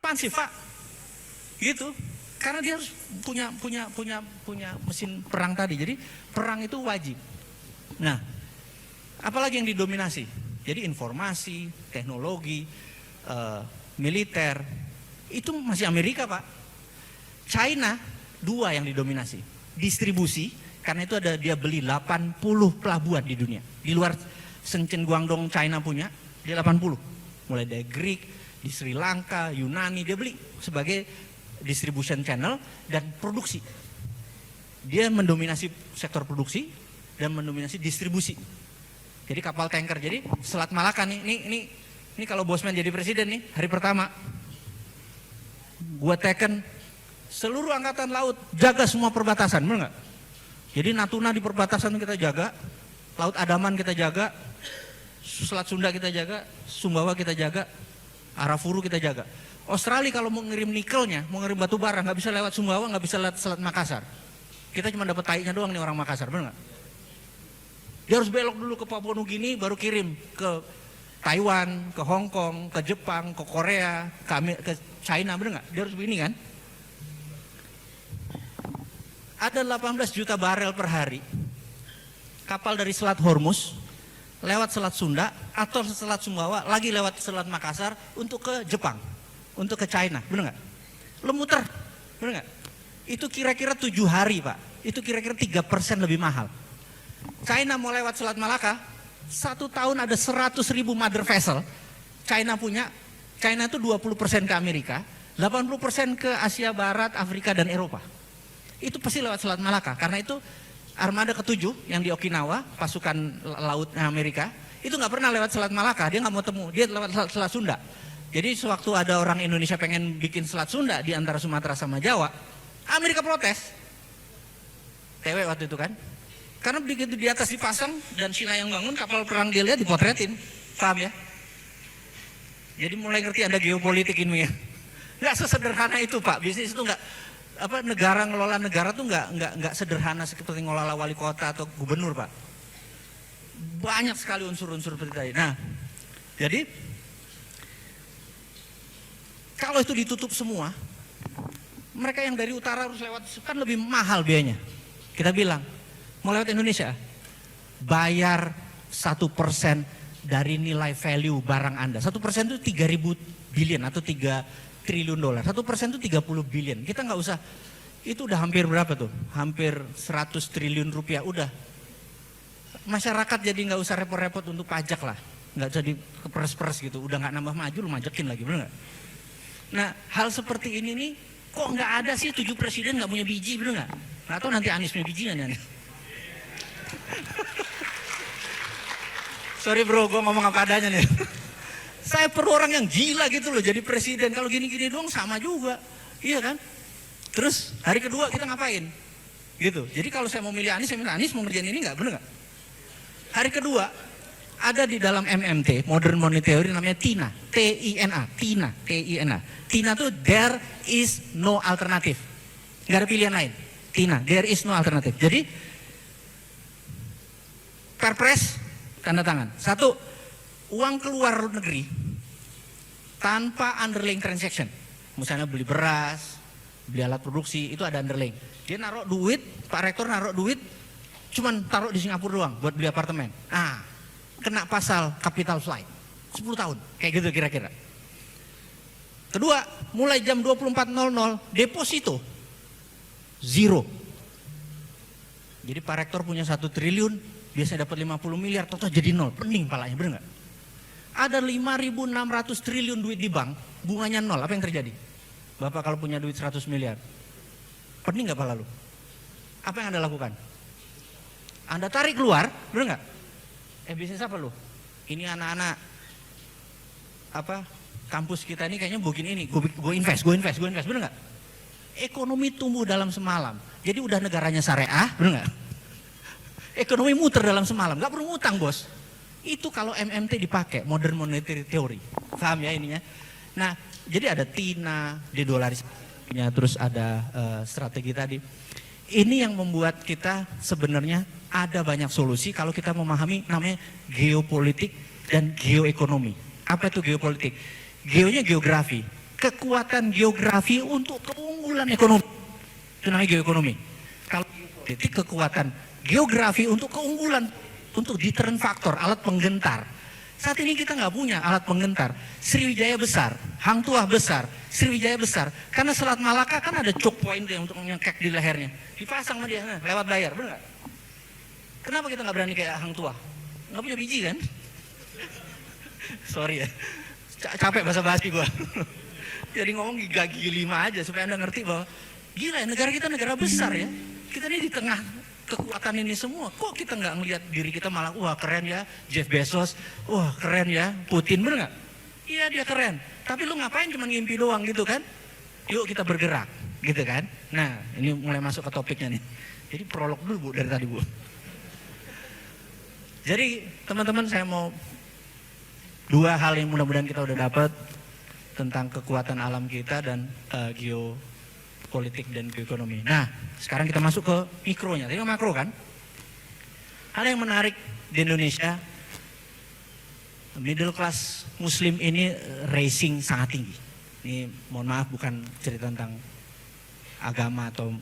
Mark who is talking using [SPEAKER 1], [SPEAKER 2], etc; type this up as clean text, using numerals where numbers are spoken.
[SPEAKER 1] ekspansif Pak, gitu. Karena dia harus punya mesin perang tadi. Jadi perang itu wajib. Nah, apalagi yang didominasi? Jadi informasi, teknologi, militer, itu masih Amerika Pak. China dua yang didominasi, distribusi, karena itu ada dia beli 80 pelabuhan di dunia. Di luar Shenzhen Guangdong China punya, dia 80. Mulai dari Greek, di Sri Lanka, Yunani, dia beli sebagai distribution channel dan produksi. Dia mendominasi sektor produksi dan mendominasi distribusi. Jadi kapal tanker, jadi Selat Malaka nih, ini kalau Bosman jadi presiden nih, hari pertama, gua teken seluruh angkatan laut jaga semua perbatasan, bener nggak? Jadi Natuna di perbatasan kita jaga, Laut Andaman kita jaga, Selat Sunda kita jaga, Sumbawa kita jaga, Arafuru kita jaga. Australia kalau mau ngirim nikelnya, mau ngirim batu bara, nggak bisa lewat Sumbawa, nggak bisa lewat Selat Makassar. Kita cuma dapat tainya doang nih orang Makassar, bener nggak? Dia harus belok dulu ke Papua Nugini, baru kirim ke Taiwan, ke Hong Kong, ke Jepang, ke Korea, ke China, bener nggak? Dia harus begini kan? Ada 18 juta barel per hari kapal dari Selat Hormuz lewat Selat Sunda atau Selat Sumbawa lagi lewat Selat Makassar untuk ke Jepang, untuk ke China, bener nggak? Lo muter, bener nggak? Itu kira-kira 7 hari Pak, itu kira-kira 3% lebih mahal. China mau lewat Selat Malaka, 1 tahun ada 100.000 mother vessel, China punya, China itu 20% ke Amerika, 80% ke Asia Barat, Afrika dan Eropa. Itu pasti lewat Selat Malaka, karena itu armada ke-7 yang di Okinawa, pasukan laut Amerika, itu nggak pernah lewat Selat Malaka, dia nggak mau temu, dia lewat Selat Sunda. Jadi sewaktu ada orang Indonesia pengen bikin Selat Sunda di antara Sumatera sama Jawa, Amerika protes. TW waktu itu kan, karena begitu di atas dipasang dan Cina yang bangun, kapal perang dia lihat dipotretin, paham ya? Jadi mulai ngerti ada geopolitik ini ya. Nggak sesederhana itu Pak, bisnis itu nggak, negara ngelola negara tuh nggak sederhana seperti ngelola wali kota atau gubernur Pak. Banyak sekali unsur-unsur seperti tadi. Nah, jadi kalau itu ditutup semua, mereka yang dari utara harus lewat, kan lebih mahal biayanya. Kita bilang mau lewat Indonesia, bayar 1% dari nilai value barang Anda. 1% itu 3.000 billion atau 3 triliun dolar. 1% itu 30 billion. Kita nggak usah, itu udah hampir berapa tuh? Hampir 100 triliun rupiah udah. Masyarakat jadi nggak usah repot-repot untuk pajak lah. Nggak usah diperes-peres gitu. Udah nggak nambah maju, lu majekin lagi, bener nggak? Nah, hal seperti ini nih, kok nggak ada sih 7 presiden nggak punya biji, bener nggak? Atau nanti Anies punya biji nggak nih? Sorry bro, gue ngomong apa adanya nih. Saya perlu orang yang gila gitu loh jadi presiden. Kalau gini-gini doang sama juga, iya kan? Terus hari kedua kita ngapain? Gitu. Jadi kalau saya mau milih Anies, saya milih Anies, mau ngerjain ini nggak, bener nggak? Hari kedua ada di dalam MMT, Modern Monetary Theory, namanya TINA, T-I-N-A, TINA, T-I-N-A. TINA tuh there is no alternative, nggak ada pilihan lain. TINA, there is no alternative. Jadi Perpres tanda tangan. 1, uang keluar negeri tanpa underlying transaction. Misalnya beli beras, beli alat produksi, itu ada underlying. Dia naruh duit, Pak Rektor naruh duit, cuman taruh di Singapura doang buat beli apartemen. Ah, kena pasal capital flight 10 tahun, kayak gitu kira-kira. Kedua, mulai jam 24.00 deposito zero. Jadi Pak Rektor punya 1 triliun, biasanya dapat 50 miliar, total jadi 0, pening palanya, bener nggak? Ada 5.600 triliun duit di bank, bunganya 0, apa yang terjadi? Bapak kalau punya duit 100 miliar, pening nggak pala lu? Apa yang Anda lakukan? Anda tarik keluar, bener nggak? Bisnis apa lu? Ini anak-anak kampus kita ini kayaknya bikin ini, gue invest, bener nggak? Ekonomi tumbuh dalam semalam, jadi udah negaranya syariah, bener nggak? Ekonomi muter dalam semalam, nggak perlu ngutang bos. Itu kalau MMT dipakai, Modern Monetary Theory, paham ya ininya? Nah, jadi ada TINA, dedolarisasinya, terus ada strategi tadi. Ini yang membuat kita sebenarnya ada banyak solusi kalau kita memahami namanya geopolitik dan geoekonomi. Apa itu geopolitik? Geonya geografi, kekuatan geografi untuk keunggulan ekonomi. Itu namanya geoekonomi. Kalau politik, kekuatan geografi untuk keunggulan, untuk deterrent faktor, alat penggentar. Saat ini kita nggak punya alat penggentar. Sriwijaya besar, Hang Tuah besar, Sriwijaya besar. Karena Selat Malaka kan ada choke point yang untuk nyengkek di lehernya. Dipasang sama dia, nah, lewat bayar, benar nggak? Kenapa kita nggak berani kayak Hang Tuah? Nggak punya biji kan? Sorry ya, capek bahasa basi gua. Jadi ngomong gigi 5 aja supaya Anda ngerti bahwa gila ya, negara kita negara besar ya. Kita ini di tengah kekuatan ini semua. Kok kita nggak ngelihat diri kita malah wah keren ya Jeff Bezos, wah keren ya Putin, bener nggak? Iya dia keren. Tapi lu ngapain cuma ngimpi doang gitu kan? Yuk kita bergerak gitu kan? Nah ini mulai masuk ke topiknya nih. Jadi prolog dulu Bu dari tadi Bu. Jadi teman-teman saya mau dua hal yang mudah-mudahan kita udah dapat tentang kekuatan alam kita dan geopolitik dan geoekonomi. Nah, sekarang kita masuk ke mikronya. Tadi makro kan? Ada yang menarik di Indonesia, middle class Muslim ini racing sangat tinggi. Ini mohon maaf bukan cerita tentang agama atau